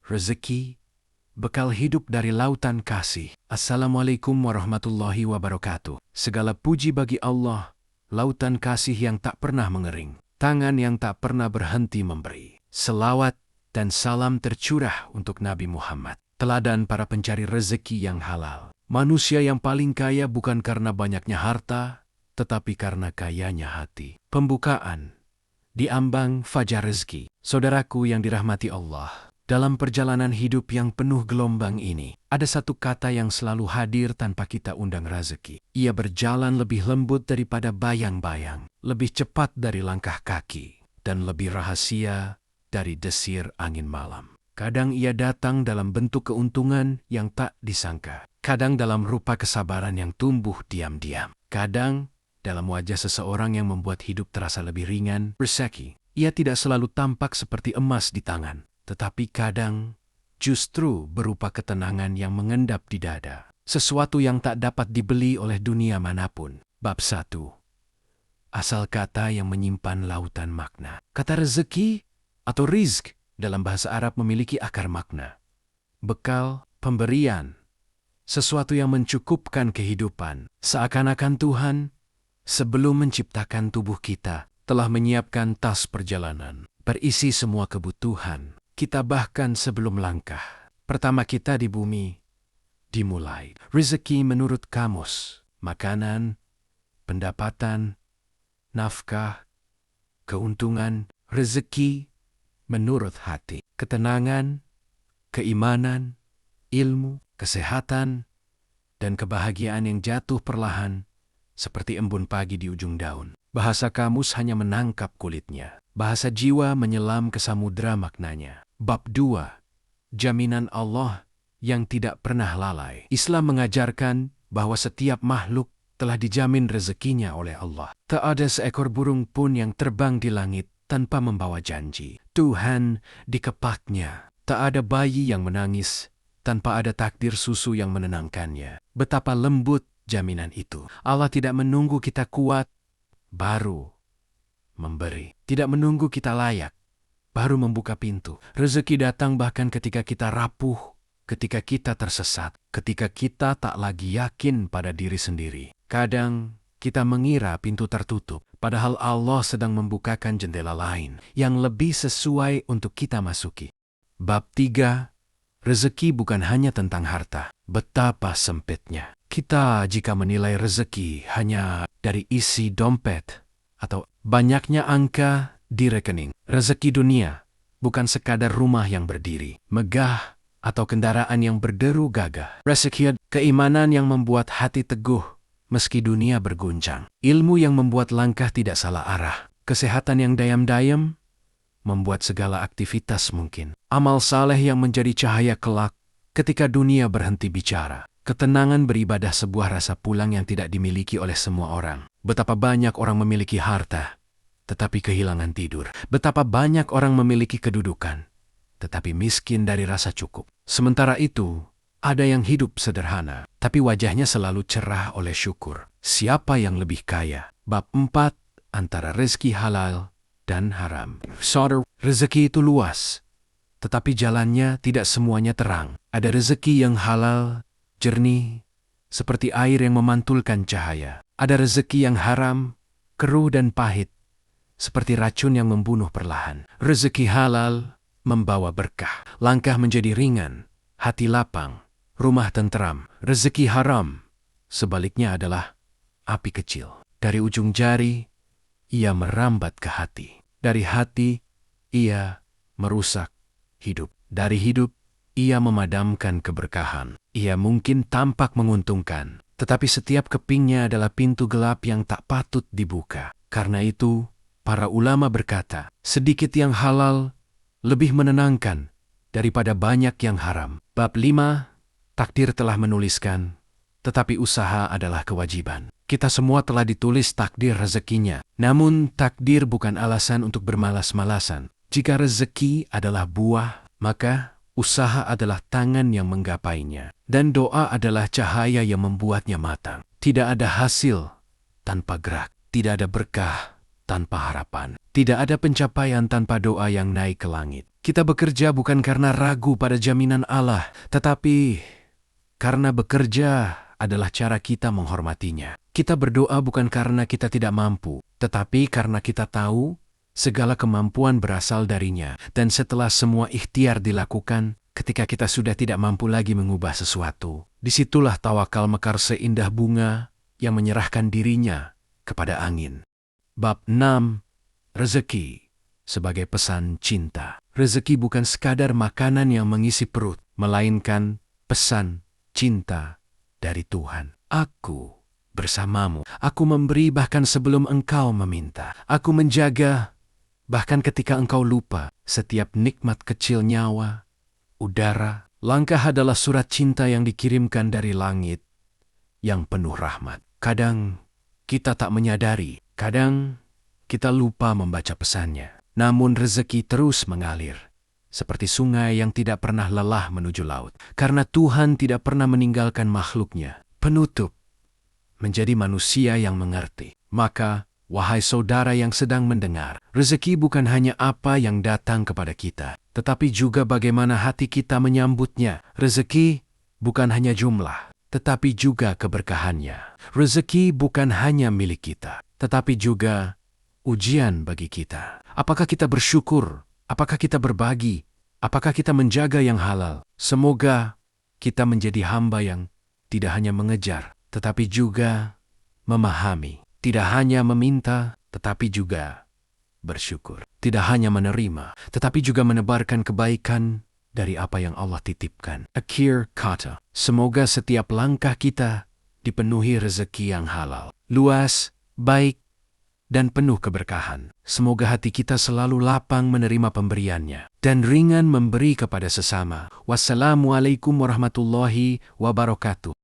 rezeki, bekal hidup dari lautan kasih. Assalamualaikum warahmatullahi wabarakatuh. Segala puji bagi Allah, lautan kasih yang tak pernah mengering, tangan yang tak pernah berhenti memberi. Selawat dan salam tercurah untuk Nabi Muhammad, teladan para pencari rezeki yang halal. Manusia yang paling kaya bukan karena banyaknya harta, tetapi karena kayanya hati. Pembukaan di ambang fajar rezeki. Saudaraku yang dirahmati Allah, dalam perjalanan hidup yang penuh gelombang ini, ada satu kata yang selalu hadir tanpa kita undang rezeki. Ia berjalan lebih lembut daripada bayang-bayang, lebih cepat dari langkah kaki, dan lebih rahasia dari desir angin malam. Kadang ia datang dalam bentuk keuntungan yang tak disangka, kadang dalam rupa kesabaran yang tumbuh diam-diam, kadang dalam wajah seseorang yang membuat hidup terasa lebih ringan. Rezeki, ia tidak selalu tampak seperti emas di tangan, tetapi kadang justru berupa ketenangan yang mengendap di dada. Sesuatu yang tak dapat dibeli oleh dunia manapun. Bab 1. Asal kata yang menyimpan lautan makna. Kata rezeki atau rizq dalam bahasa Arab memiliki akar makna. Bekal, pemberian, sesuatu yang mencukupkan kehidupan. Seakan-akan Tuhan, sebelum menciptakan tubuh kita, telah menyiapkan tas perjalanan, berisi semua kebutuhan kita bahkan sebelum langkah pertama kita di bumi dimulai. Rezeki menurut kamus, makanan, pendapatan, nafkah, keuntungan. Rezeki menurut hati, ketenangan, keimanan, ilmu, kesehatan, dan kebahagiaan yang jatuh perlahan seperti embun pagi di ujung daun. Bahasa kamus hanya menangkap kulitnya. Bahasa jiwa menyelam ke samudera maknanya. Bab 2. Jaminan Allah yang tidak pernah lalai. Islam mengajarkan bahwa setiap makhluk telah dijamin rezekinya oleh Allah. Tak ada seekor burung pun yang terbang di langit tanpa membawa janji Tuhan di kepaknya. Tak ada bayi yang menangis tanpa ada takdir susu yang menenangkannya. Betapa lembut jaminan itu. Allah tidak menunggu kita kuat baru memberi. Tidak menunggu kita layak baru membuka pintu. Rezeki datang bahkan ketika kita rapuh, ketika kita tersesat, ketika kita tak lagi yakin pada diri sendiri. Kadang kita mengira pintu tertutup, padahal Allah sedang membukakan jendela lain yang lebih sesuai untuk kita masuki. Bab 3. Rezeki bukan hanya tentang harta. Betapa sempitnya kita jika menilai rezeki hanya dari isi dompet atau banyaknya angka di rekening. Rezeki dunia bukan sekadar rumah yang berdiri, megah, atau kendaraan yang berderu gagah. Rezeki keimanan yang membuat hati teguh meski dunia berguncang. Ilmu yang membuat langkah tidak salah arah. Kesehatan yang dayam-dayam membuat segala aktivitas mungkin. Amal saleh yang menjadi cahaya kelak ketika dunia berhenti bicara. Ketenangan beribadah sebuah rasa pulang yang tidak dimiliki oleh semua orang. Betapa banyak orang memiliki harta, tetapi kehilangan tidur. Betapa banyak orang memiliki kedudukan, tetapi miskin dari rasa cukup. Sementara itu, ada yang hidup sederhana, tapi wajahnya selalu cerah oleh syukur. Siapa yang lebih kaya? Bab 4. Antara rezeki halal dan haram. Saudara, rezeki itu luas, tetapi jalannya tidak semuanya terang. Ada rezeki yang halal, jernih, seperti air yang memantulkan cahaya. Ada rezeki yang haram, keruh dan pahit, seperti racun yang membunuh perlahan. Rezeki halal membawa berkah. Langkah menjadi ringan, hati lapang, rumah tenteram. Rezeki haram, sebaliknya adalah api kecil. Dari ujung jari, ia merambat ke hati. Dari hati, ia merusak hidup. Dari hidup, ia memadamkan keberkahan. Ia mungkin tampak menguntungkan, tetapi setiap kepingnya adalah pintu gelap yang tak patut dibuka. Karena itu, para ulama berkata, sedikit yang halal lebih menenangkan daripada banyak yang haram. Bab 5. Takdir telah menuliskan, tetapi usaha adalah kewajiban. Kita semua telah ditulis takdir rezekinya. Namun takdir bukan alasan untuk bermalas-malasan. Jika rezeki adalah buah, maka usaha adalah tangan yang menggapainya. Dan doa adalah cahaya yang membuatnya matang. Tidak ada hasil tanpa gerak. Tidak ada berkah tanpa harapan. Tidak ada pencapaian tanpa doa yang naik ke langit. Kita bekerja bukan karena ragu pada jaminan Allah, tetapi karena bekerja adalah cara kita menghormatinya. Kita berdoa bukan karena kita tidak mampu, tetapi karena kita tahu segala kemampuan berasal darinya. Dan setelah semua ikhtiar dilakukan, ketika kita sudah tidak mampu lagi mengubah sesuatu, disitulah tawakal mekar seindah bunga yang menyerahkan dirinya kepada angin. Bab 6. Rezeki sebagai pesan cinta. Rezeki bukan sekadar makanan yang mengisi perut, melainkan pesan cinta dari Tuhan. Aku bersamamu. Aku memberi bahkan sebelum engkau meminta. Aku menjaga bahkan ketika engkau lupa. Setiap nikmat kecil nyawa, udara, langkah adalah surat cinta yang dikirimkan dari langit yang penuh rahmat. Kadang kita tak menyadari, kadang kita lupa membaca pesannya. Namun rezeki terus mengalir, seperti sungai yang tidak pernah lelah menuju laut. Karena Tuhan tidak pernah meninggalkan makhluknya. Penutup menjadi manusia yang mengerti. Maka, wahai saudara yang sedang mendengar, rezeki bukan hanya apa yang datang kepada kita, tetapi juga bagaimana hati kita menyambutnya. Rezeki bukan hanya jumlah, tetapi juga keberkahannya. Rezeki bukan hanya milik kita, tetapi juga ujian bagi kita. Apakah kita bersyukur? Apakah kita berbagi? Apakah kita menjaga yang halal? Semoga kita menjadi hamba yang tidak hanya mengejar, tetapi juga memahami. Tidak hanya meminta, tetapi juga bersyukur. Tidak hanya menerima, tetapi juga menebarkan kebaikan dari apa yang Allah titipkan. Akhir kata, semoga setiap langkah kita dipenuhi rezeki yang halal, luas, baik, dan penuh keberkahan. Semoga hati kita selalu lapang menerima pemberiannya dan ringan memberi kepada sesama. Wassalamualaikum warahmatullahi wabarakatuh.